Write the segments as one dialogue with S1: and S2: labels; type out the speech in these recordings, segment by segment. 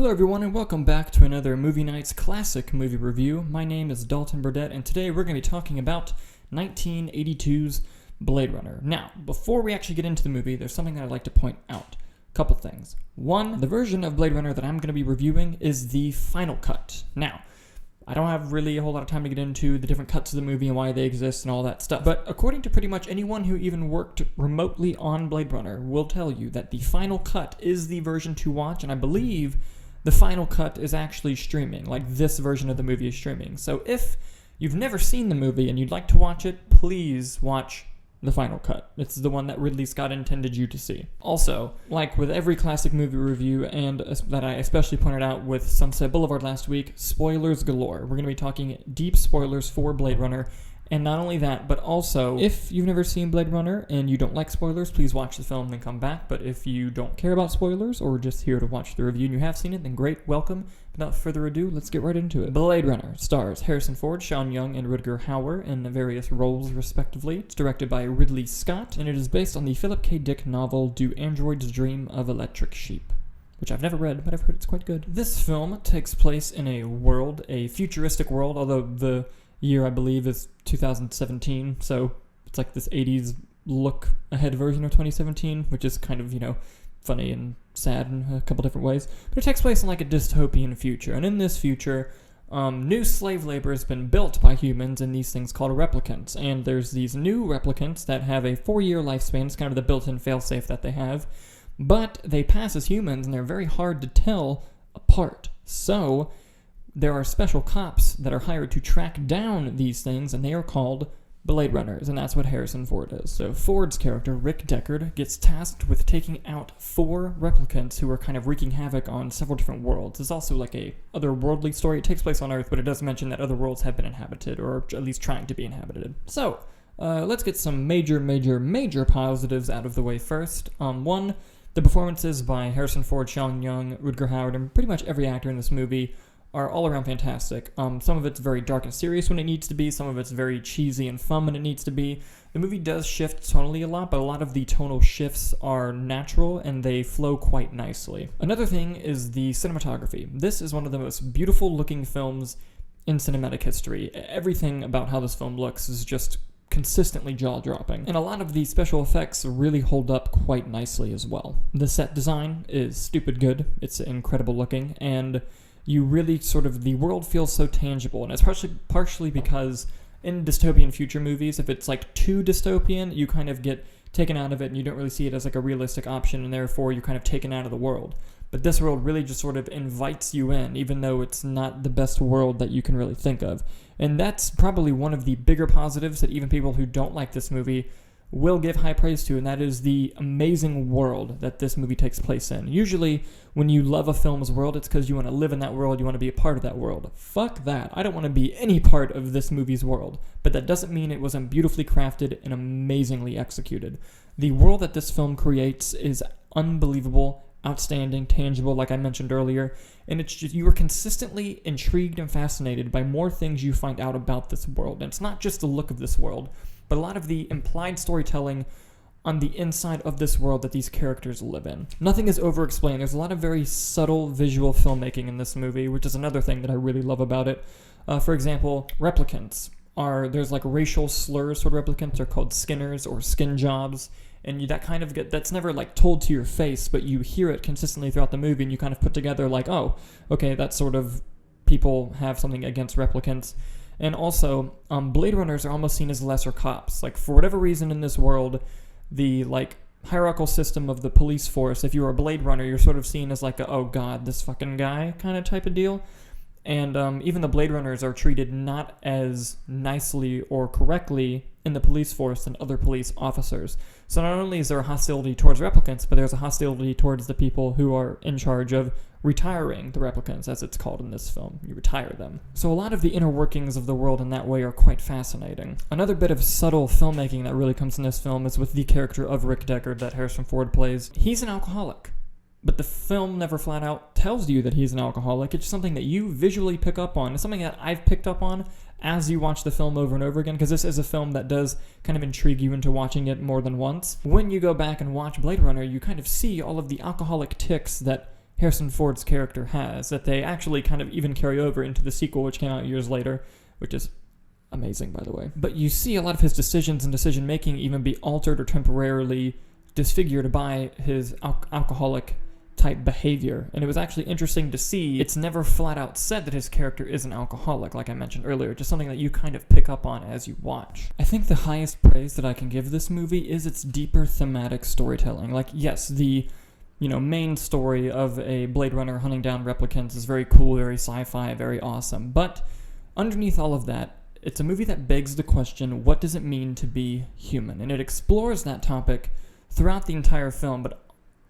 S1: Hello everyone and welcome back to another Movie Nights Classic Movie Review. My name is Dalton Burdett and today we're going to be talking about 1982's Blade Runner. Now, before we actually get into the movie, there's something that I'd like to point out. A couple things. One, the version of Blade Runner that I'm going to be reviewing is the final cut. Now, I don't have really a whole lot of time to get into the different cuts of the movie and why they exist and all that stuff. But according to pretty much anyone who even worked remotely on Blade Runner will tell you that the final cut is the version to watch, and I believe the final cut is actually streaming, like this version of the movie is streaming. So if you've never seen the movie and you'd like to watch it, please watch the final cut. It's the one that Ridley Scott intended you to see. Also, like with every classic movie review, and that I especially pointed out with Sunset Boulevard last week, spoilers galore. We're going to be talking deep spoilers for Blade Runner. And not only that, but also, if you've never seen Blade Runner and you don't like spoilers, please watch the film and then come back. But if you don't care about spoilers or just here to watch the review and you have seen it, then great, welcome. Without further ado, let's get right into it. Blade Runner stars Harrison Ford, Sean Young, and Rutger Hauer in various roles, respectively. It's directed by Ridley Scott, and it is based on the Philip K. Dick novel Do Androids Dream of Electric Sheep, which I've never read, but I've heard it's quite good. This film takes place in a futuristic world, although the year, I believe, is 2017, so it's like this 80s look ahead version of 2017, which is kind of, funny and sad in a couple different ways. But it takes place in like a dystopian future, and in this future, new slave labor has been built by humans in these things called replicants, and there's these new replicants that have a 4-year lifespan. It's kind of the built-in failsafe that they have, but they pass as humans, and they're very hard to tell apart. So there are special cops that are hired to track down these things, and they are called Blade Runners, and that's what Harrison Ford is. So Ford's character, Rick Deckard, gets tasked with taking out 4 replicants who are kind of wreaking havoc on several different worlds. It's also like a otherworldly story. It takes place on Earth, but it does mention that other worlds have been inhabited, or at least trying to be inhabited. So, let's get some major positives out of the way first. One, the performances by Harrison Ford, Sean Young, Rutger Hauer, and pretty much every actor in this movie are all around fantastic. Some of it's very dark and serious when it needs to be. Some of it's very cheesy and fun when it needs to be. The movie does shift tonally a lot, but a lot of the tonal shifts are natural and they flow quite nicely. Another thing is the cinematography. This is one of the most beautiful looking films in cinematic history. Everything about how this film looks is just consistently jaw-dropping. And a lot of the special effects really hold up quite nicely as well. The set design is stupid good. It's incredible looking, and you really the world feels so tangible, and it's partially because in dystopian future movies, if it's like too dystopian, you kind of get taken out of it and you don't really see it as like a realistic option, and therefore you're kind of taken out of the world. But this world really just sort of invites you in, even though it's not the best world that you can really think of. And that's probably one of the bigger positives that even people who don't like this movie will give high praise to, and that is the amazing world that this movie takes place in. Usually, when you love a film's world, it's because you want to live in that world, you want to be a part of that world. Fuck that. I don't want to be any part of this movie's world, but that doesn't mean it wasn't beautifully crafted and amazingly executed. The world that this film creates is unbelievable, outstanding, tangible, like I mentioned earlier, and it's just, you are consistently intrigued and fascinated by more things you find out about this world. And it's not just the look of this world, but a lot of the implied storytelling on the inside of this world that these characters live in. Nothing is over-explained. There's a lot of very subtle visual filmmaking in this movie, which is another thing that I really love about it. For example, replicants there's like racial slurs sort of replicants. They're called skinners or skin jobs, and that's never like told to your face, but you hear it consistently throughout the movie, and you kind of put together like, oh, okay, that's sort of people have something against replicants. And also, Blade Runners are almost seen as lesser cops. Like, for whatever reason in this world, the, hierarchical system of the police force, if you're a Blade Runner, you're sort of seen as like oh god, this fucking guy kind of type of deal. And even the Blade Runners are treated not as nicely or correctly in the police force than other police officers. So not only is there a hostility towards replicants, but there's a hostility towards the people who are in charge of retiring the replicants, as it's called in this film. You retire them. So a lot of the inner workings of the world in that way are quite fascinating. Another bit of subtle filmmaking that really comes in this film is with the character of Rick Deckard that Harrison Ford plays. He's an alcoholic, but the film never flat out tells you that he's an alcoholic. It's something that you visually pick up on. It's something that I've picked up on as you watch the film over and over again, because this is a film that does kind of intrigue you into watching it more than once. When you go back and watch Blade Runner, you kind of see all of the alcoholic tics that Harrison Ford's character has, that they actually kind of even carry over into the sequel, which came out years later, which is amazing, by the way. But you see a lot of his decisions and decision-making even be altered or temporarily disfigured by his alcoholic-type behavior. And it was actually interesting to see it's never flat out said that his character is an alcoholic, like I mentioned earlier, just something that you kind of pick up on as you watch. I think the highest praise that I can give this movie is its deeper thematic storytelling. Like, yes, the main story of a Blade Runner hunting down replicants is very cool, very sci-fi, very awesome. But underneath all of that, it's a movie that begs the question, what does it mean to be human? And it explores that topic throughout the entire film, but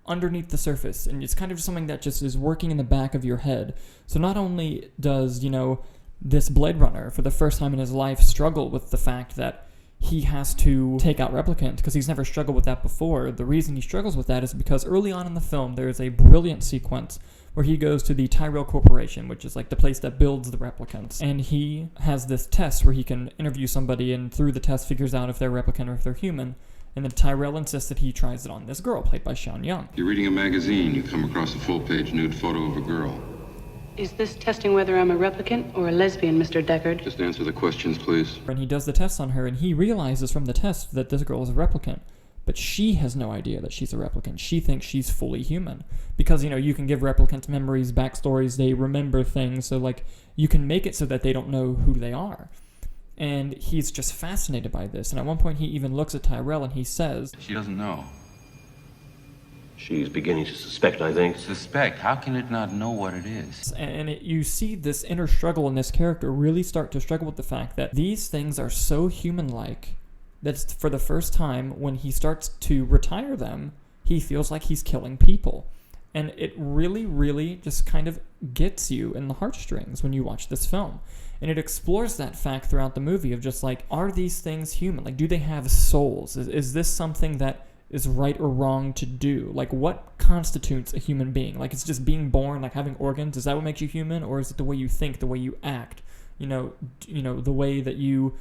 S1: underneath the surface. And it's kind of something that just is working in the back of your head. So not only does, this Blade Runner, for the first time in his life, struggle with the fact that he has to take out replicants, because he's never struggled with that before. The reason he struggles with that is because early on in the film, there is a brilliant sequence where he goes to the Tyrell Corporation, which is like the place that builds the replicants. And he has this test where he can interview somebody, and through the test figures out if they're replicant or if they're human. And then Tyrell insists that he tries it on this girl, played by Sean Young.
S2: You're reading a magazine, you come across a full-page nude photo of a girl.
S3: Is this testing whether I'm a replicant or a lesbian, Mr. Deckard?
S2: Just answer the questions, please.
S1: And he does the test on her, and he realizes from the test that this girl is a replicant. But she has no idea that she's a replicant. She thinks she's fully human. Because, you can give replicants memories, backstories, they remember things, so, you can make it so that they don't know who they are. And he's just fascinated by this. And at one point, he even looks at Tyrell and he says,
S2: She doesn't know.
S4: She's beginning to suspect, I think.
S2: Suspect? How can it not know what it is?
S1: And you see this inner struggle in this character really start to struggle with the fact that these things are so human-like that for the first time, when he starts to retire them, he feels like he's killing people. And it really, really just kind of gets you in the heartstrings when you watch this film. And it explores that fact throughout the movie of just are these things human? Do they have souls? Is this something that is right or wrong to do? What constitutes a human being? It's just being born, having organs. Is that what makes you human? Or is it the way you think, the way you act? The way that you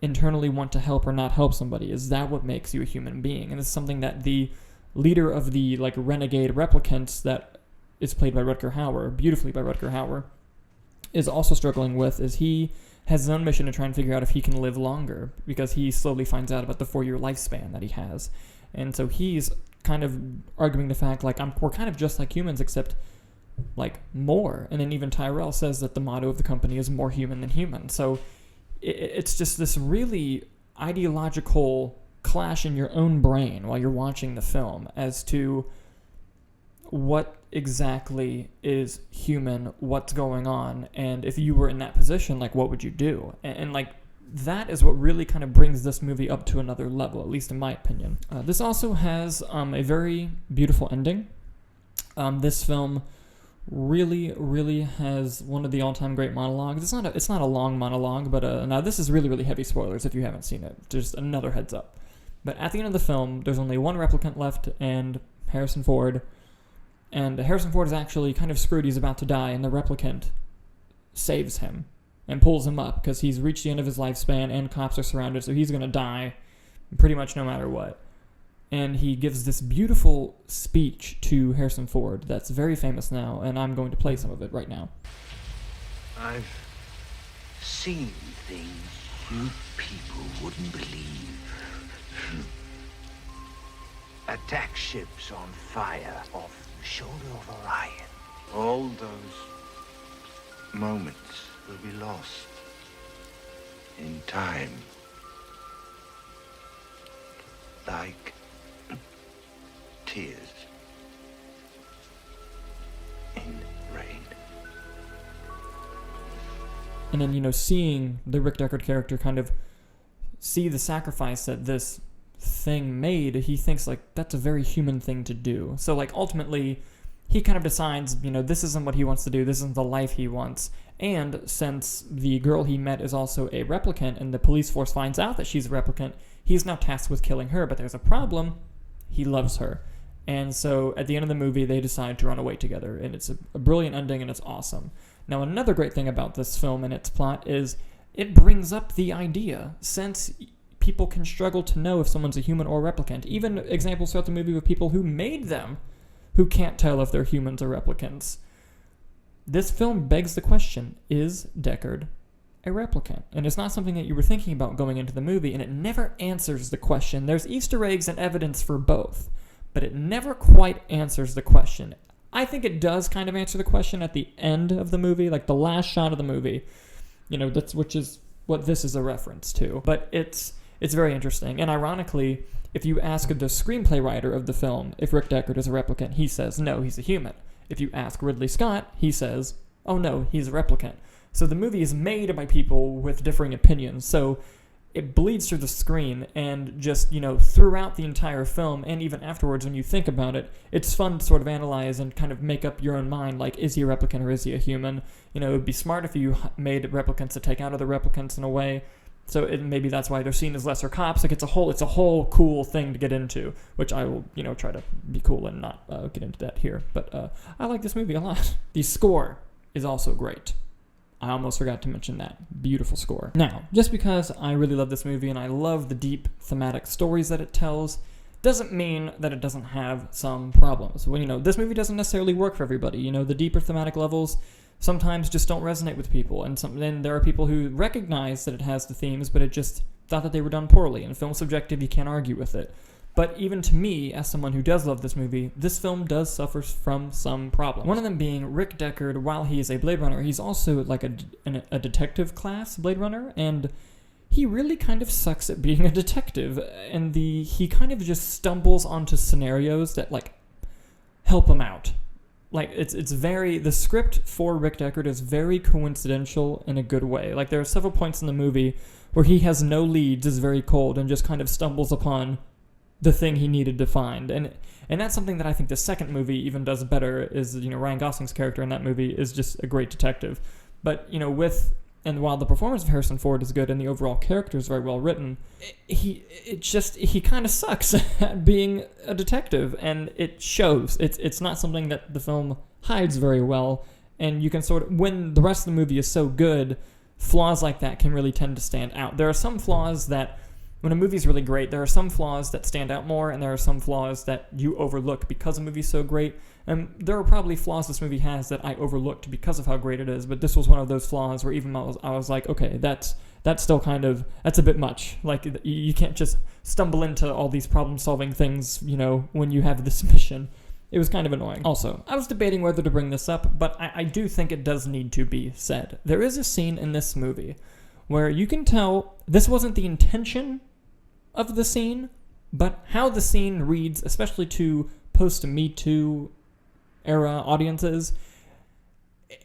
S1: internally want to help or not help somebody? Is that what makes you a human being? And it's something that the leader of the renegade replicants, that is played by Rutger Hauer, beautifully by Rutger Hauer, is also struggling with, is he has his own mission to try and figure out if he can live longer, because he slowly finds out about the 4-year lifespan that he has. And so he's kind of arguing the fact, we're kind of just like humans, except, more. And then even Tyrell says that the motto of the company is more human than human. So it's just this really ideological clash in your own brain while you're watching the film as to what exactly is human, what's going on, and if you were in that position, what would you do? And that is what really kind of brings this movie up to another level, at least in my opinion. This also has a very beautiful ending. This film really, really has one of the all-time great monologues. It's not a long monologue, but now this is really, really heavy spoilers if you haven't seen it. Just another heads up. But at the end of the film, there's only one replicant left, and Harrison Ford. And Harrison Ford is actually kind of screwed. He's about to die, and the replicant saves him and pulls him up because he's reached the end of his lifespan and cops are surrounded, so he's going to die pretty much no matter what. And he gives this beautiful speech to Harrison Ford that's very famous now, and I'm going to play some of it right now.
S5: I've seen things you people wouldn't believe. Attack ships on fire off the shoulder of Orion. All those moments will be lost in time. Like tears in rain.
S1: And then, seeing the Rick Deckard character kind of see the sacrifice that this thing made, he thinks, that's a very human thing to do. So, ultimately, he kind of decides, this isn't what he wants to do, this isn't the life he wants. And since the girl he met is also a replicant, and the police force finds out that she's a replicant, he's now tasked with killing her, but there's a problem. He loves her. And so, at the end of the movie, they decide to run away together, and it's a brilliant ending, and it's awesome. Now, another great thing about this film and its plot is it brings up the idea, since people can struggle to know if someone's a human or a replicant. Even examples throughout the movie of people who made them, who can't tell if they're humans or replicants. This film begs the question, is Deckard a replicant? And it's not something that you were thinking about going into the movie, and it never answers the question. There's Easter eggs and evidence for both, but it never quite answers the question. I think it does kind of answer the question at the end of the movie, like the last shot of the movie, which is what this is a reference to. But it's very interesting. And ironically, if you ask the screenplay writer of the film if Rick Deckard is a replicant, he says, no, he's a human. If you ask Ridley Scott, he says, oh no, he's a replicant. So the movie is made by people with differing opinions. So it bleeds through the screen, and just, throughout the entire film, and even afterwards when you think about it, it's fun to sort of analyze and kind of make up your own mind, like, is he a replicant or is he a human? It would be smart if you made replicants to take out other replicants in a way. So maybe that's why they're seen as lesser cops. Like, it's a whole cool thing to get into, which I will, try to be cool and not get into that here. But I like this movie a lot. The score is also great. I almost forgot to mention that. Beautiful score. Now, just because I really love this movie and I love the deep thematic stories that it tells, doesn't mean that it doesn't have some problems. Well, this movie doesn't necessarily work for everybody. The deeper thematic levels sometimes just don't resonate with people, and then there are people who recognize that it has the themes, but it just thought that they were done poorly. And film subjective, you can't argue with it. But even to me, as someone who does love this movie, this film does suffer from some problems. One of them being Rick Deckard, while he is a Blade Runner, he's also like a detective class Blade Runner, and he really kind of sucks at being a detective. And he kind of just stumbles onto scenarios that help him out. The script for Rick Deckard is very coincidental in a good way. There are several points in the movie where he has no leads, is very cold, and just kind of stumbles upon the thing he needed to find. And that's something that I think the second movie even does better, is, Ryan Gosling's character in that movie is just a great detective. But, while the performance of Harrison Ford is good and the overall character is very well written, he kind of sucks at being a detective, and it shows. It's not something that the film hides very well, and you can when the rest of the movie is so good, flaws like that can really tend to stand out. There are some flaws that, when a movie's really great, there are some flaws that stand out more, and there are some flaws that you overlook because a movie's so great. And there are probably flaws this movie has that I overlooked because of how great it is, but this was one of those flaws where even I was like, okay, that's still that's a bit much. You can't just stumble into all these problem-solving things, when you have this mission. It was kind of annoying. Also, I was debating whether to bring this up, but I do think it does need to be said. There is a scene in this movie where you can tell this wasn't the intention of the scene, but how the scene reads, especially to post-Me Too era audiences,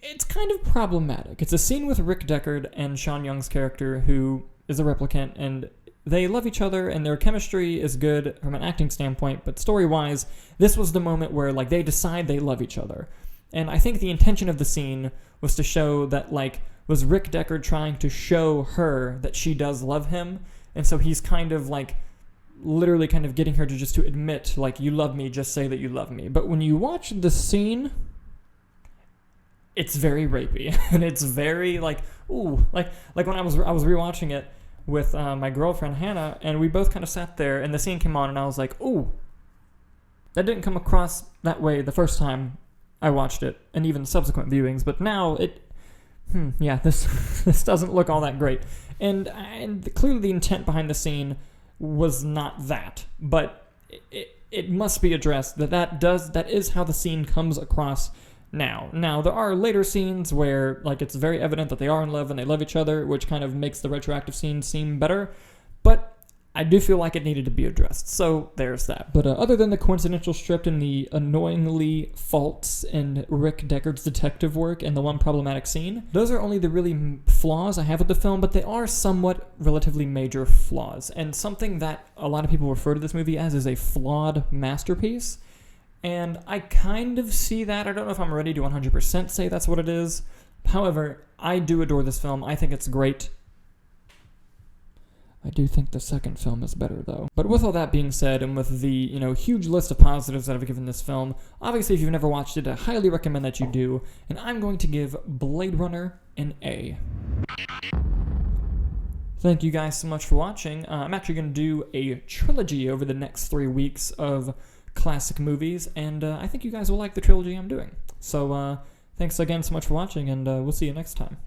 S1: it's kind of problematic. It's a scene with Rick Deckard and Sean Young's character, who is a replicant, and they love each other, and their chemistry is good from an acting standpoint, but story-wise, this was the moment where they decide they love each other. And I think the intention of the scene was to show that, was Rick Deckard trying to show her that she does love him, and so he's kind of literally kind of getting her to admit, you love me, just say that you love me. But when you watch the scene, it's very rapey, and it's very ooh, when I was rewatching it with my girlfriend Hannah, and we both kind of sat there, and the scene came on, and I was like, ooh, that didn't come across that way the first time I watched it, and even subsequent viewings, but now this doesn't look all that great. And clearly the intent behind the scene was not that, but it must be addressed that is how the scene comes across now. Now, there are later scenes where it's very evident that they are in love and they love each other, which kind of makes the retroactive scene seem better, but I do feel like it needed to be addressed, so there's that. But other than the coincidental strip and the annoyingly faults in Rick Deckard's detective work and the one problematic scene, those are only the really flaws I have with the film, but they are somewhat relatively major flaws, and something that a lot of people refer to this movie as is a flawed masterpiece, and I kind of see that. I don't know if I'm ready to 100% say that's what it is. However, I do adore this film. I think it's great. I do think the second film is better, though. But with all that being said, and with the, huge list of positives that I've given this film, obviously if you've never watched it, I highly recommend that you do, and I'm going to give Blade Runner an A. Thank you guys so much for watching. I'm actually going to do a trilogy over the next 3 weeks of classic movies, and I think you guys will like the trilogy I'm doing. So thanks again so much for watching, and we'll see you next time.